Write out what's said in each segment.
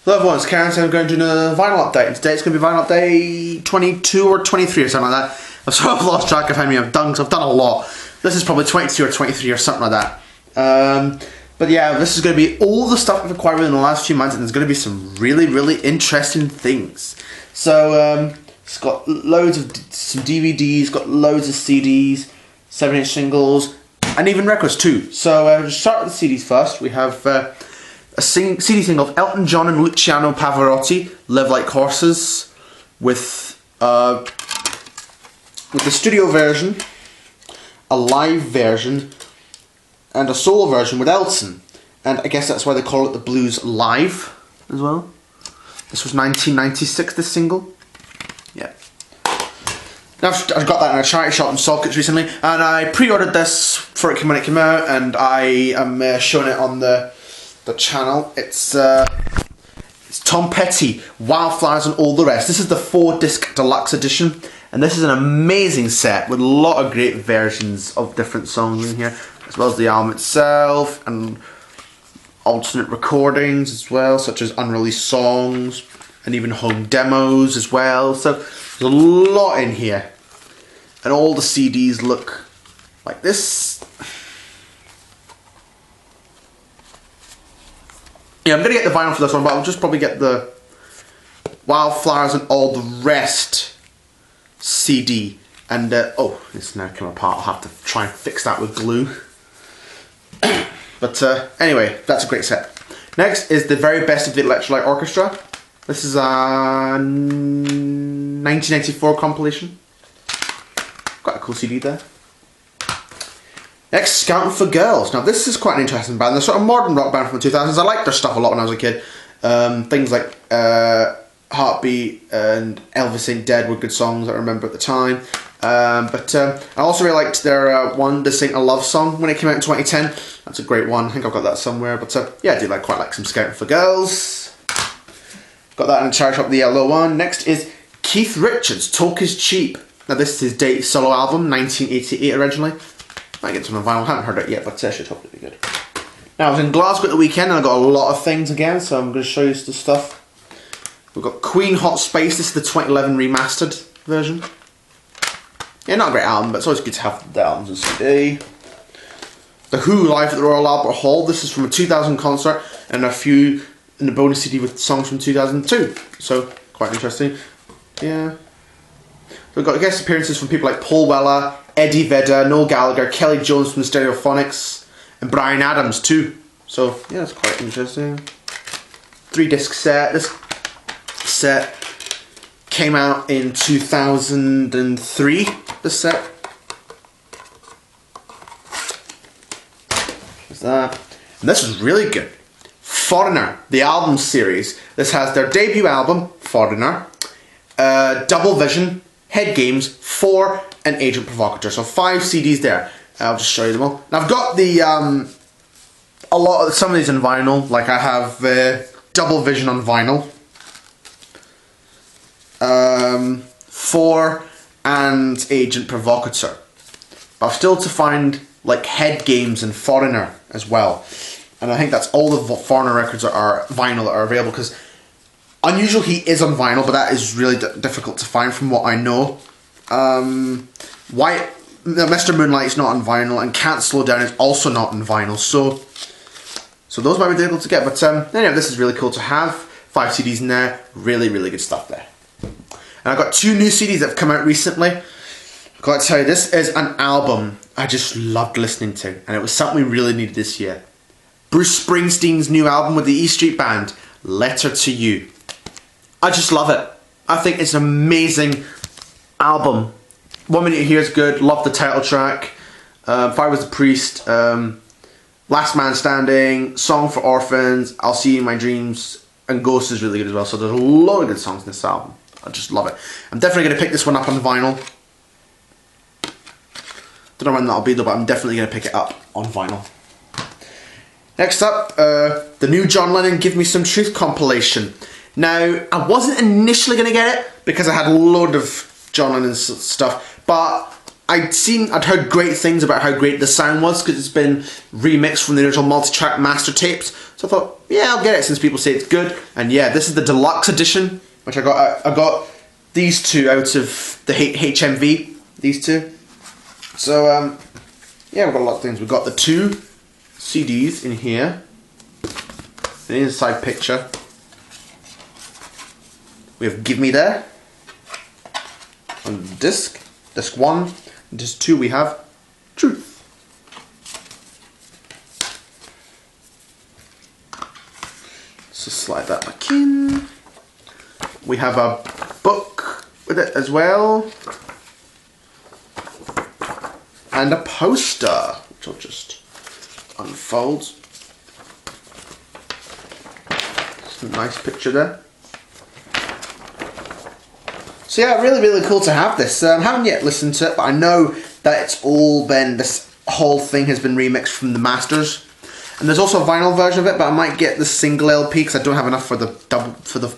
Hello everyone, it's Karen, so I'm going to do a vinyl update, and today it's going to be vinyl update 22 or 23 or something like that. I've sort of lost track of how many I've done, because I've done a lot. This is probably 22 or 23 or something like that. But yeah, this is going to be all the stuff I've acquired within the last few months, and there's going to be some really interesting things. So, it's got loads of some DVDs, got loads of CDs, 7-inch singles, and even records too. So, we'll start with the CDs first. We have a CD single of Elton John and Luciano Pavarotti, Live Like Horses, with the studio version, a live version, and a solo version with Elton. And I guess that's why they call it the Blues Live as well. This was 1996, this single. Yeah. Now I've got that in a charity shop in Sockets recently, and I pre-ordered this for it when it came out, and I am showing it on the channel. It's Tom Petty, Wildflowers and All the Rest. This is the 4-disc deluxe edition, and this is an amazing set with a lot of great versions of different songs in here, as well as the album itself and alternate recordings as well, such as unreleased songs and even home demos as well. So there's a lot in here, and all the CDs look like this. Yeah, I'm going to get the vinyl for this one, but I'll just probably get the Wildflowers and All the Rest CD. And, oh, it's now come apart. I'll have to try and fix that with glue. But anyway, that's a great set. Next is the very best of the Electrolyte Orchestra. This is a 1994 compilation. Got a cool CD there. Next, Scouting for Girls. Now this is quite an interesting band. They're sort of modern rock band from the 2000s. I liked their stuff a lot when I was a kid. Things like Heartbeat and Elvis Ain't Dead were good songs I remember at the time. But I also really liked their one, This Ain't a Love Song, when it came out in 2010. That's a great one. I think I've got that somewhere. But yeah, I do quite like some Scouting for Girls. Got that in a charity shop, the yellow one. Next is Keith Richards, Talk Is Cheap. Now this is his debut solo album, 1988 originally. Might get some on vinyl, I haven't heard it yet, but I should hopefully be good. Now I was in Glasgow at the weekend and I got a lot of things again, so I'm going to show you the stuff. We've got Queen Hot Space, this is the 2011 remastered version. Yeah, not a great album, but it's always good to have the albums on CD. The Who live at the Royal Albert Hall, this is from a 2000 concert, and a few in the bonus CD with songs from 2002, so quite interesting. Yeah. We've got guest appearances from people like Paul Weller, Eddie Vedder, Noel Gallagher, Kelly Jones from the Stereophonics, and Bryan Adams too. So yeah, that's quite interesting. 3-disc set. This set came out in 2003. This set. There's that. And this is really good. Foreigner, the album series. This has their debut album, Foreigner, Double Vision, Head Games, 4, and Agent Provocateur. So 5 CDs there. I'll just show you them all. Now I've got the some of these in vinyl. Like I have Double Vision on vinyl, 4, and Agent Provocateur. But I've still to find like Head Games and Foreigner as well. And I think that's all the Foreigner records are vinyl that are available, because Unusual Heat is on vinyl, but that is really difficult to find from what I know. Mr. Moonlight's not on vinyl, and Can't Slow Down is also not on vinyl, so those might be difficult to get, but anyway, this is really cool to have. 5 CDs in there, really good stuff there. And I've got 2 new CDs that have come out recently. I've got to tell you, this is an album I just loved listening to, and it was something we really needed this year. Bruce Springsteen's new album with the E Street Band, Letter to You. I just love it. I think it's an amazing album. 1 Minute Here is good. Love the title track. If I Was a Priest, Last Man Standing, Song for Orphans, I'll See You in My Dreams, and Ghost is really good as well. So there's a lot of good songs in this album. I just love it. I'm definitely going to pick this one up on vinyl. Don't know when that'll be though, but I'm definitely going to pick it up on vinyl. Next up, the new John Lennon Give Me Some Truth compilation. Now, I wasn't initially going to get it because I had a load of John Lennon's stuff, but I'd heard great things about how great the sound was because it's been remixed from the original multi-track master tapes. So I thought, yeah, I'll get it since people say it's good. And yeah, this is the deluxe edition, which I got these two out of the HMV. These two. So yeah, we've got a lot of things. We've got the 2 CDs in here. An inside picture. We have Give Me There on disc 1, and disc 2 we have Truth. So slide that back in. We have a book with it as well, and a poster, which I'll just unfold. Some nice picture there. So yeah, really cool to have this. I haven't yet listened to it, but I know that it's all been, this whole thing has been remixed from the masters. And there's also a vinyl version of it, but I might get the single LP because I don't have enough for the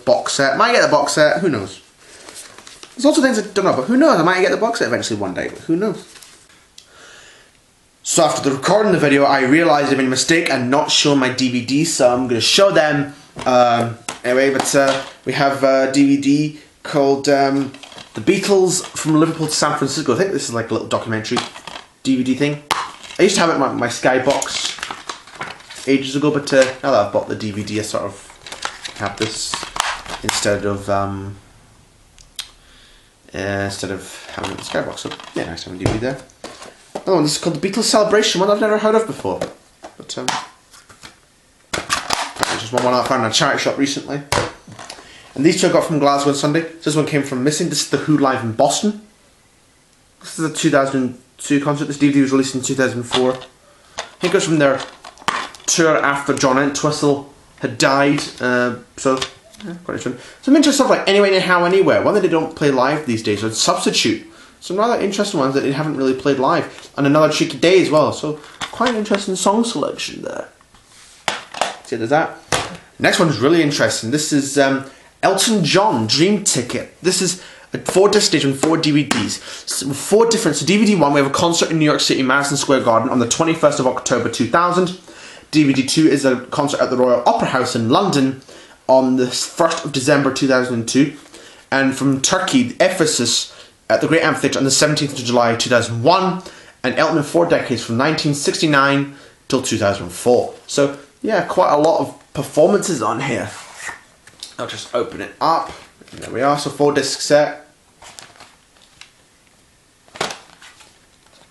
box set. Might get the box set, who knows. There's also things I don't know, but who knows, I might get the box set eventually one day, but who knows. So after the recording the video, I realised I made a mistake and not showing my DVDs, so I'm going to show them. Anyway, but we have a DVD called The Beatles from Liverpool to San Francisco. I think this is like a little documentary DVD thing. I used to have it in my Skybox ages ago, but now that I've bought the DVD, I sort of have this instead of having it in the Skybox. So yeah, nice having a DVD there. Another one, this is called The Beatles Celebration, one I've never heard of before. But just one I found in a charity shop recently. And these two I got from Glasgow on Sunday. So this one came from Missing. This is The Who live in Boston. This is a 2002 concert. This DVD was released in 2004. I think it was from their tour after John Entwistle had died. So, yeah, quite interesting. Some interesting stuff like Anyway, Anyhow, Anywhere. One that they don't play live these days. Or Substitute. Some rather interesting ones that they haven't really played live. And Another Tricky Day as well. So, quite an interesting song selection there. See, there's that. Next one is really interesting. This is Elton John, Dream Ticket. This is a 4-disc stage and 4 DVDs. So 4 different. So DVD 1, we have a concert in New York City, Madison Square Garden on the 21st of October 2000. DVD 2 is a concert at the Royal Opera House in London on the 1st of December 2002. And from Turkey, Ephesus at the Great Amphitheatre on the 17th of July 2001. And Elton in 4 decades from 1969 till 2004. So yeah, quite a lot of performances on here. I'll just open it up. And there we are, so 4-disc set.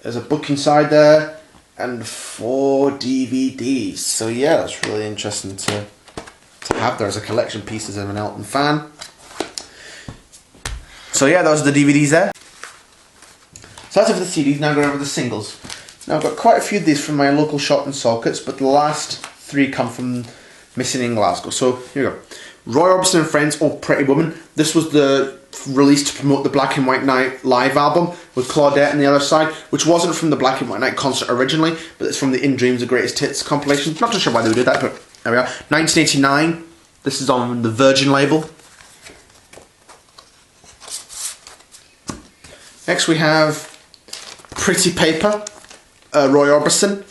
There's a book inside there. And 4 DVDs. So yeah, that's really interesting to have there as a collection piece as I'm an Elton fan. So yeah, those are the DVDs there. So that's it for the CDs, now going over the singles. Now I've got quite a few of these from my local shop in Salkits, but the last 3 come from Missing in Glasgow. So here we go. Roy Orbison and Friends, Oh Pretty Woman. This was the release to promote the Black and White Night live album with Claudette on the other side, which wasn't from the Black and White Night concert originally, but it's from the In Dreams, The Greatest Hits compilation. Not too sure why they would do that, but there we are. 1989. This is on the Virgin label. Next we have Pretty Paper, Roy Orbison,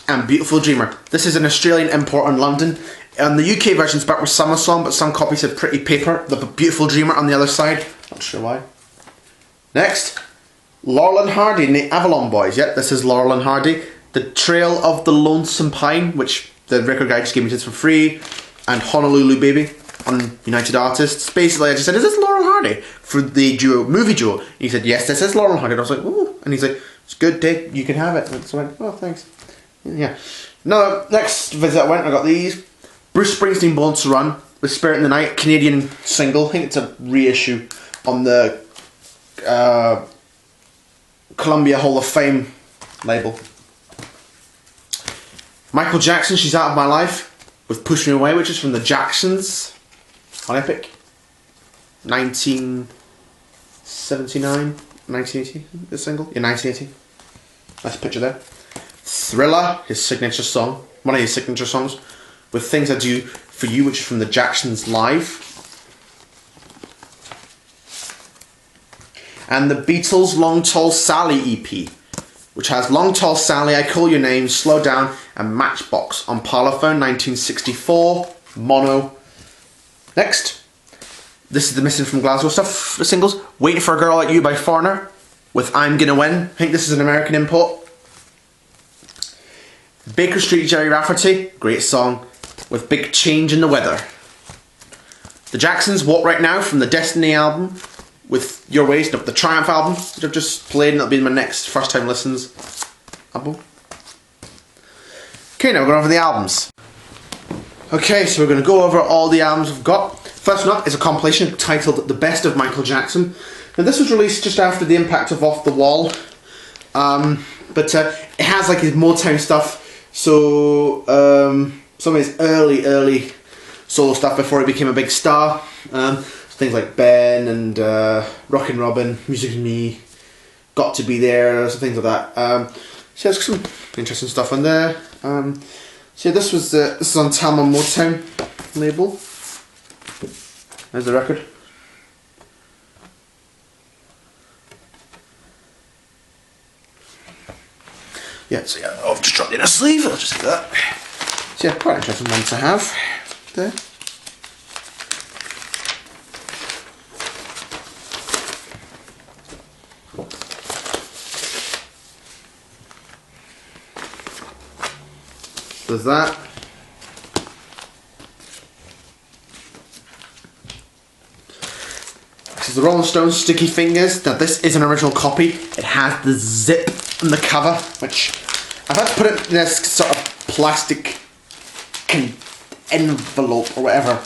and Beautiful Dreamer. This is an Australian import in London. And the UK version's back with Summer Song, but some copies have Pretty Paper, the Beautiful Dreamer on the other side. Not sure why. Next, Laurel and Hardy and the Avalon Boys. Yep, this is Laurel and Hardy. The Trail of the Lonesome Pine, which the record guy just gave me this for free. And Honolulu Baby on United Artists. Basically, I just said, is this Laurel and Hardy? For the movie duo. And he said, yes, this is Laurel and Hardy. And I was like, ooh. And he's like, it's good, Dick, you can have it. And so I went, oh, thanks. Yeah. No, next visit I went, I got these. Bruce Springsteen, Born to Run, with Spirit in the Night, Canadian single. I think it's a reissue on the Columbia Hall of Fame label. Michael Jackson, She's Out of My Life, with Push Me Away, which is from the Jacksons on Epic. 1979, 1980, the single? Yeah, 1980. Nice picture there. Thriller, his signature song, one of his signature songs, with Things I Do For You, which is from the Jacksons live. and the Beatles' Long Tall Sally EP, which has Long Tall Sally, I Call Your Name, Slow Down, and Matchbox on Parlophone 1964, mono. Next, this is the Missing from Glasgow stuff, the singles. Waiting for a Girl Like You by Foreigner, with I'm Gonna Win. I think this is an American import. Baker Street Jerry Rafferty, great song, with Big Change in the Weather. The Jacksons, What Right Now, from the Destiny album, with Your Ways, the Triumph album, which I've just played, and that'll be my next first time listens album. Okay, now we're going over the albums. Okay, so we're going to go over all the albums we've got. First one up is a compilation titled The Best of Michael Jackson. Now this was released just after the impact of Off the Wall, but it has like his Motown stuff, so some of his early solo stuff before he became a big star. Things like Ben and Rockin' Robin, Music and Me, Got to Be There, some things like that. So there's some interesting stuff on there. So this is on Tama Motown label. There's the record. Yeah, so yeah, I've just dropped it in a sleeve, I'll just do that. So yeah, quite an interesting one to have there. There's that. This is the Rolling Stones Sticky Fingers. Now this is an original copy. It has the zip on the cover, which I've had to put it in this sort of plastic envelope or whatever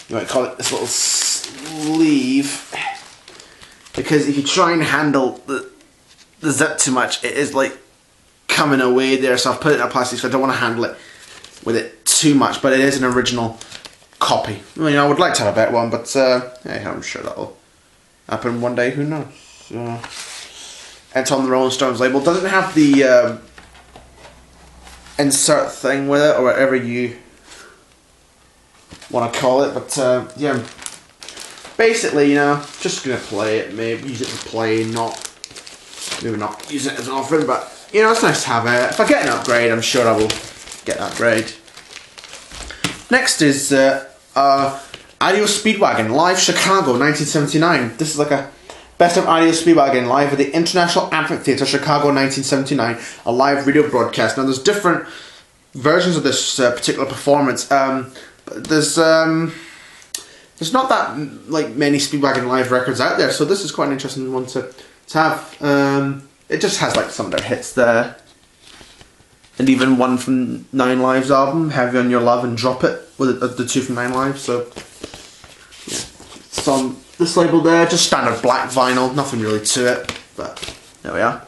you might call it, this little sleeve, because if you try and handle the zip too much, it is like coming away there, so I've put it in a plastic, so I don't want to handle it with it too much, but it is an original copy. I mean, I would like to have a better one, but yeah, I'm sure that'll happen one day, who knows. It's on the Rolling Stones label. Doesn't have the insert thing with it, or whatever you want to call it, but yeah, basically, you know, just gonna play it, maybe use it to play, maybe not use it as often, but you know, it's nice to have it. If I get an upgrade, I'm sure I will get an upgrade. Next is Audio Speedwagon Live Chicago 1979. This is like a best of Audio Speedwagon live at the International Amphitheatre Chicago 1979, a live radio broadcast. Now there's different versions of this particular performance. But there's not that like many Speedwagon live records out there, so this is quite an interesting one to have. It just has like some of their hits there, and even one from Nine Lives album, Heavy on Your Love and Drop It, with the two from Nine Lives. So yeah, it's on this label there, just standard black vinyl, nothing really to it, but there we are.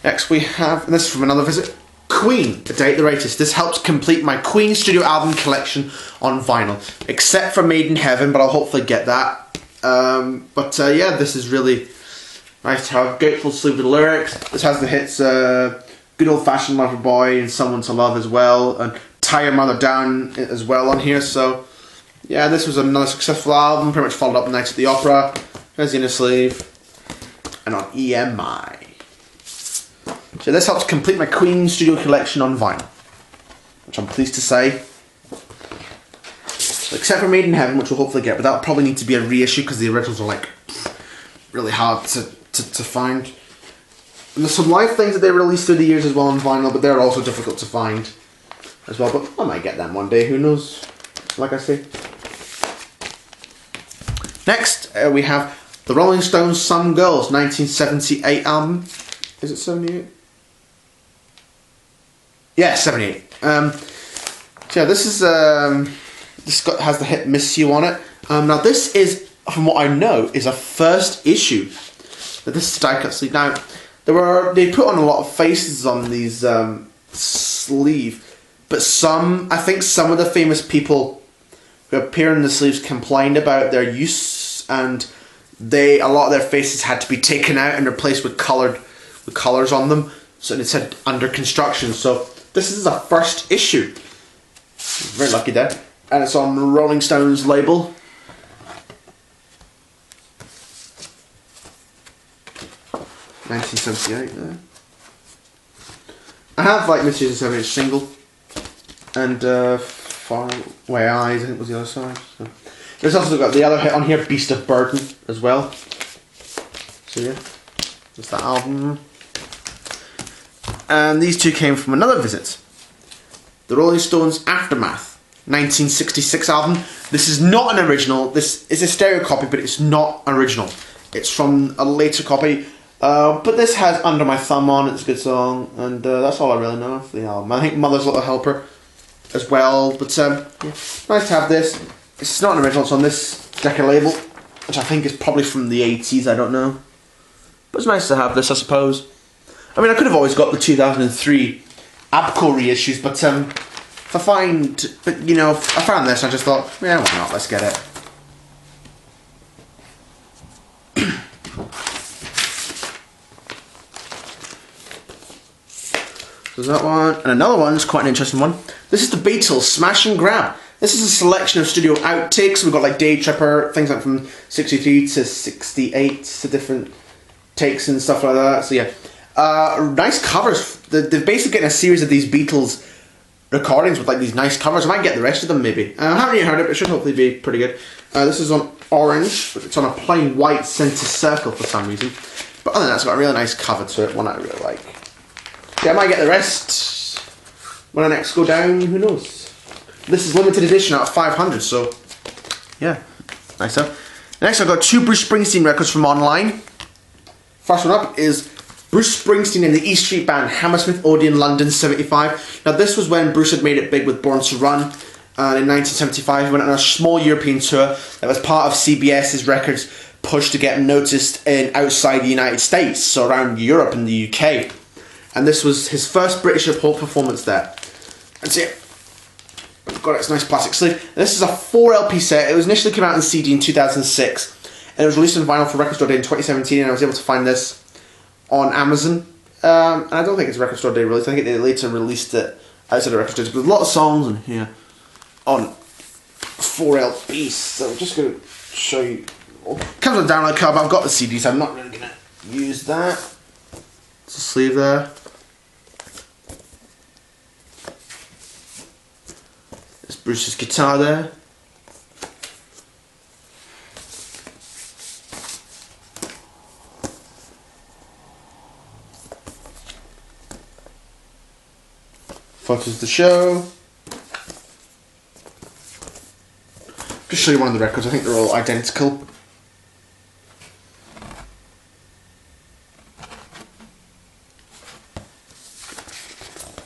Next we have, and this is from another visit, Queen, A Day at the Races. This helps complete my Queen studio album collection on vinyl, except for Made in Heaven, but I'll hopefully get that. Yeah, this is really nice to have. Grateful sleeve with the lyrics. This has the hits Good Old Fashioned Lover Boy and Someone to Love as well, and Tie Your Mother Down as well on here. So yeah, this was another successful album, pretty much followed up Night at the Opera. There's the inner sleeve, and on EMI. So this helps complete my Queen studio collection on vinyl, which I'm pleased to say. So except for Made in Heaven, which we'll hopefully get, but that'll probably need to be a reissue because the originals are like really hard to find. And there's some live things that they released through the years as well on vinyl, but they're also difficult to find as well. But I might get them one day, who knows, like I say. Next, we have the Rolling Stones' Some Girls 1978 album. Is it 78? Yeah, 78. So yeah, this is has the hit "Miss You" on it. Now this is, from what I know, is a first issue. But this is die cut sleeve. Now they put on a lot of faces on these sleeve, but I think some of the famous people who appear in the sleeves complained about their use, and a lot of their faces had to be taken out and replaced with colours on them. So it said under construction. So this is a first issue. Very lucky there, and it's on Rolling Stones label. 1978 there. I have like Mr. 7-inch single and Far Away Eyes, I think was the other side. So. There's also got the other hit on here, Beast of Burden as well. So yeah, that's that album. And these two came from another visit. The Rolling Stones Aftermath, 1966 album. This is not an original. This is a stereo copy, but it's not original. It's from a later copy. But this has Under My Thumb on. It's a good song, and that's all I really know of the album. I think Mother's Little Helper as well. But yeah, nice to have this. It's not an original. It's on this Decca label, which I think is probably from the 80s. I don't know. But it's nice to have this, I suppose. I mean, I could have always got the 2003 Abco reissues, but if I found, you know, I found this, and I just thought, yeah, why not? Let's get it. So there's that one, and another one is quite an interesting one. This is the Beatles Smash and Grab. This is a selection of studio outtakes. We've got like Day Tripper, things like from 63 to 68, to different takes and stuff like that. So yeah. Nice covers. They're basically getting a series of these Beatles recordings with like these nice covers. I might get the rest of them maybe. I haven't even heard it, but it should hopefully be pretty good. This is on orange, but it's on a plain white centre circle for some reason. But other than that, it's got a really nice cover to it, one I really like. Yeah, I might get the rest when I next go down, who knows. This is limited edition out of 500, so yeah, nice stuff. Next I've got two Bruce Springsteen records from online. First one up is Bruce Springsteen and the E Street Band, Hammersmith Odeon, London, 75. Now this was when Bruce had made it big with Born to Run. And in 1975 he went on a small European tour that was part of CBS's records push to get him noticed in outside the United States, so around Europe and the UK. And this was his first British hip hop performance there. And see it. Got its nice plastic sleeve. This is a 4 LP set. It was initially came out in CD in 2006. And it was released on vinyl for Record Store Day in 2017, and I was able to find this on Amazon. And I don't think it's Record Store Day release. I think they later released it outside of Record Store Day. There's a lot of songs in here on 4 LPs. So I'm just going to show you. It comes with a download card, but I've got the CD, so I'm not really going to use that. It's a sleeve there. There's Bruce's guitar there. Photos to show. Just show you one of the records. I think they're all identical.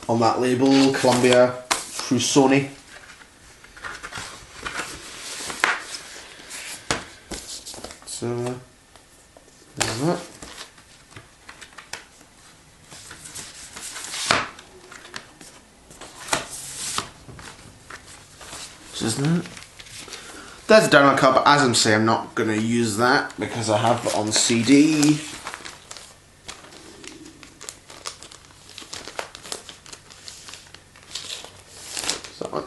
On that label, Columbia through Sony. So there's that. Isn't it? There's a download card, but as I'm saying, I'm not going to use that because I have it on CD. That one.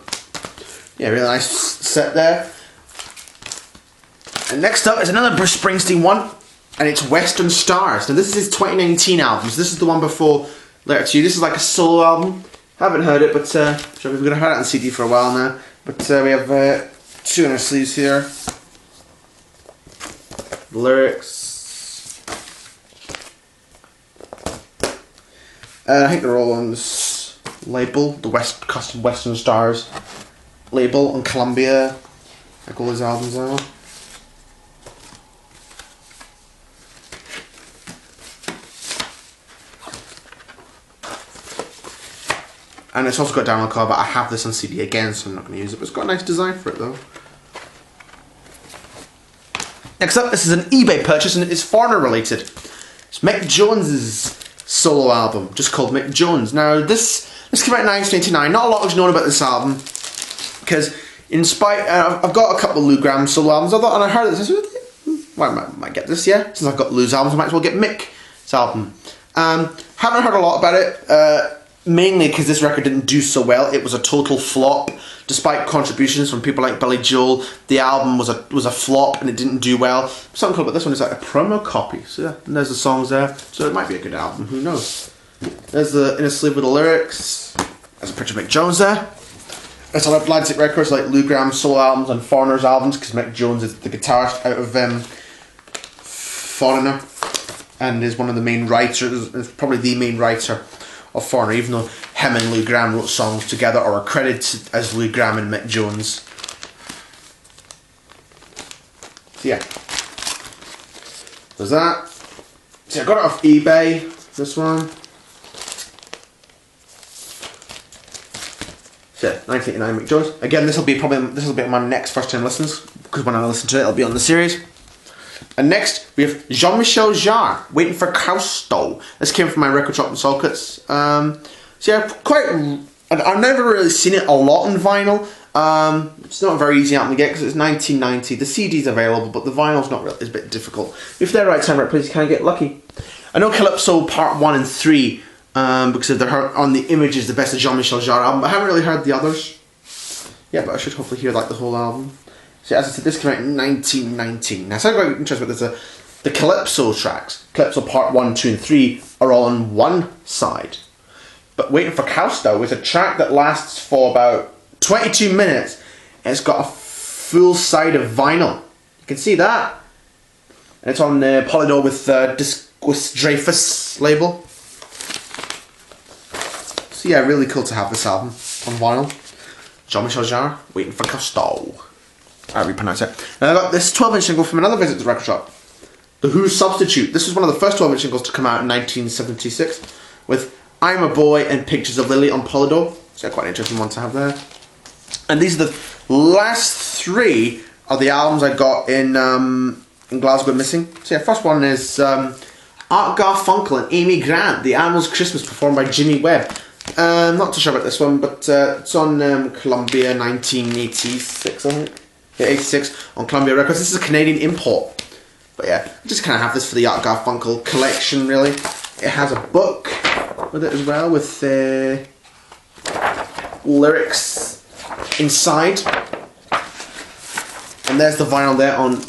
Yeah, really nice set there. And next up is another Bruce Springsteen one, and it's Western Stars. Now this is his 2019 album, so this is the one before Letter to You. This is like a solo album. Haven't heard it, but we've been heard it on CD for a while now. But we have two inner sleeves here. The lyrics. I think they're all on this label, the Custom Western Stars label on Columbia. Like all his albums are. And it's also got a download card, but I have this on CD again, so I'm not going to use it. But it's got a nice design for it, though. Next up, this is an eBay purchase, and it's foreigner related. It's Mick Jones's solo album, just called Mick Jones. Now, this came out in 1989. Not a lot was known about this album, because in spite, I've got a couple of Lou Gramm solo albums. I thought, and I heard this. Well, I might get this, yeah. Since I've got Lou's albums, I might as well get Mick's album. Haven't heard a lot about it. Mainly because this record didn't do so well. It was a total flop. Despite contributions from people like Billy Joel, the album was a flop and it didn't do well. Something cool about this one is like a promo copy. So yeah, and there's the songs there. So it might be a good album, who knows. There's the inner sleeve with the lyrics. There's a picture of Mick Jones there. There's other Atlantic records like Lou Graham's solo albums and Foreigner's albums, because Mick Jones is the guitarist out of Foreigner and is one of the main writers, is probably the main writer of Foreigner, even though him and Lou Graham wrote songs together or are credited as Lou Graham and Mick Jones. So yeah, there's that. So I got it off eBay, this one. So yeah, 1989 Mick Jones. Again, this will be my next first time listens, because when I listen to it, it'll be on the series. And next, we have Jean-Michel Jarre, Waiting for Cousteau. This came from my record shop in Salkits. So yeah, I've never really seen it a lot in vinyl. It's not a very easy album to get because it's 1990. The CD's available, but the vinyl's not really. It's a bit difficult. If they're right time, right place, you kind of get lucky. I know Calypso Part 1 and 3, because they're on the Images, the best of Jean-Michel Jarre album. I haven't really heard the others. Yeah, but I should hopefully hear like the whole album. So as I said, this came out in 1919. Now, something quite interesting about this, the Calypso tracks, Calypso Part 1, 2 and 3, are all on one side. But Waiting for Cousteau is a track that lasts for about 22 minutes, and it's got a full side of vinyl. You can see that. And it's on Polydor with Discus Dreyfus label. So yeah, really cool to have this album on vinyl. Jean-Michel Jarre, Waiting for Cousteau. However you pronounce it. And I got this 12-inch single from another visit to the record shop. The Who Substitute. This was one of the first 12-inch singles to come out in 1976 with I'm a Boy and Pictures of Lily on Polydor. So quite an interesting one to have there. And these are the last three of the albums I got in Glasgow Missing. So yeah, first one is Art Garfunkel and Amy Grant, The Animals' Christmas, performed by Jimmy Webb. Not too sure about this one, but it's on Columbia 1986, I think. Yeah, 86 on Columbia Records. This is a Canadian import. But yeah, I just kind of have this for the Art Garfunkel collection, really. It has a book with it as well, with lyrics inside. And there's the vinyl there on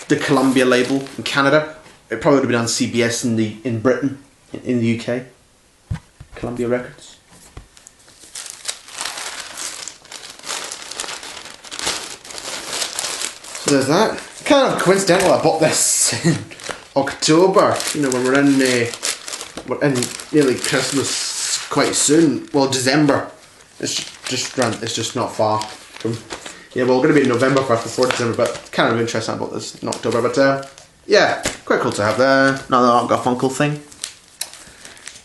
the Columbia label in Canada. It probably would have been on CBS in Britain, in the UK. Columbia Records. So there's that. Kind of coincidental, I bought this in October. You know, when we're in nearly Christmas quite soon. Well, December. It's just not far from. Yeah, well, we're going to be in November before December, but kind of interesting. I bought this in October, but yeah, quite cool to have there. Another Art Garfunkel thing.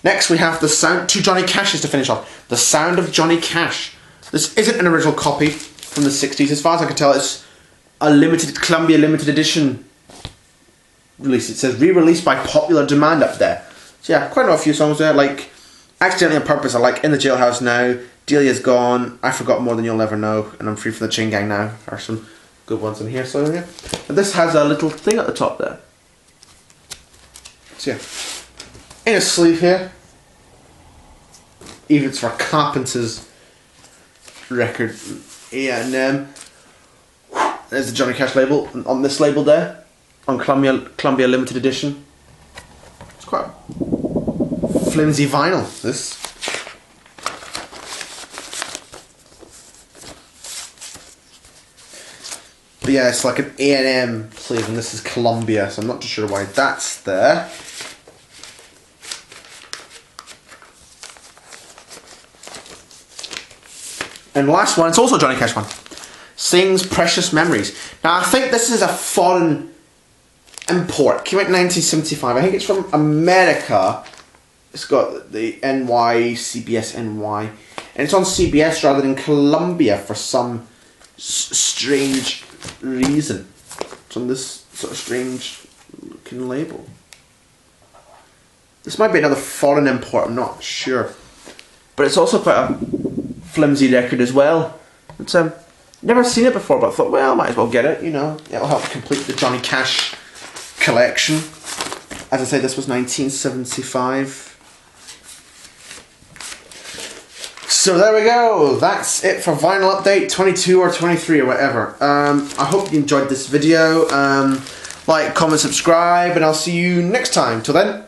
Next, we have the sound. Two Johnny Cashes to finish off. The Sound of Johnny Cash. This isn't an original copy from the 60s. As far as I can tell, it's a Columbia limited edition release. It says re-released by popular demand up there. So yeah, quite a few songs there, like Accidentally on Purpose, I like In the Jailhouse Now, Delia's Gone, I Forgot More Than You'll Ever Know, and I'm Free from the Chain Gang Now. There are some good ones in here. So yeah, and this has a little thing at the top there. So yeah, in a sleeve here, even for Carpenter's record. Yeah, and there's the Johnny Cash label on this label there, on Columbia Limited Edition. It's quite a flimsy vinyl, this. But yeah, it's like an A&M sleeve, and this is Columbia, so I'm not too sure why that's there. And the last one, it's also a Johnny Cash one. Sings Precious Memories. Now, I think this is a foreign import. Came out in 1975. I think it's from America. It's got the NY, CBS NY. And it's on CBS rather than Columbia for some strange reason. It's on this sort of strange looking label. This might be another foreign import, I'm not sure. But it's also quite a flimsy record as well. It's never seen it before, but I thought, well, might as well get it, you know. It'll help complete the Johnny Cash collection. As I say, this was 1975. So there we go, that's it for vinyl update 22 or 23 or whatever. I hope you enjoyed this video. Like, comment, subscribe, and I'll see you next time. Till then,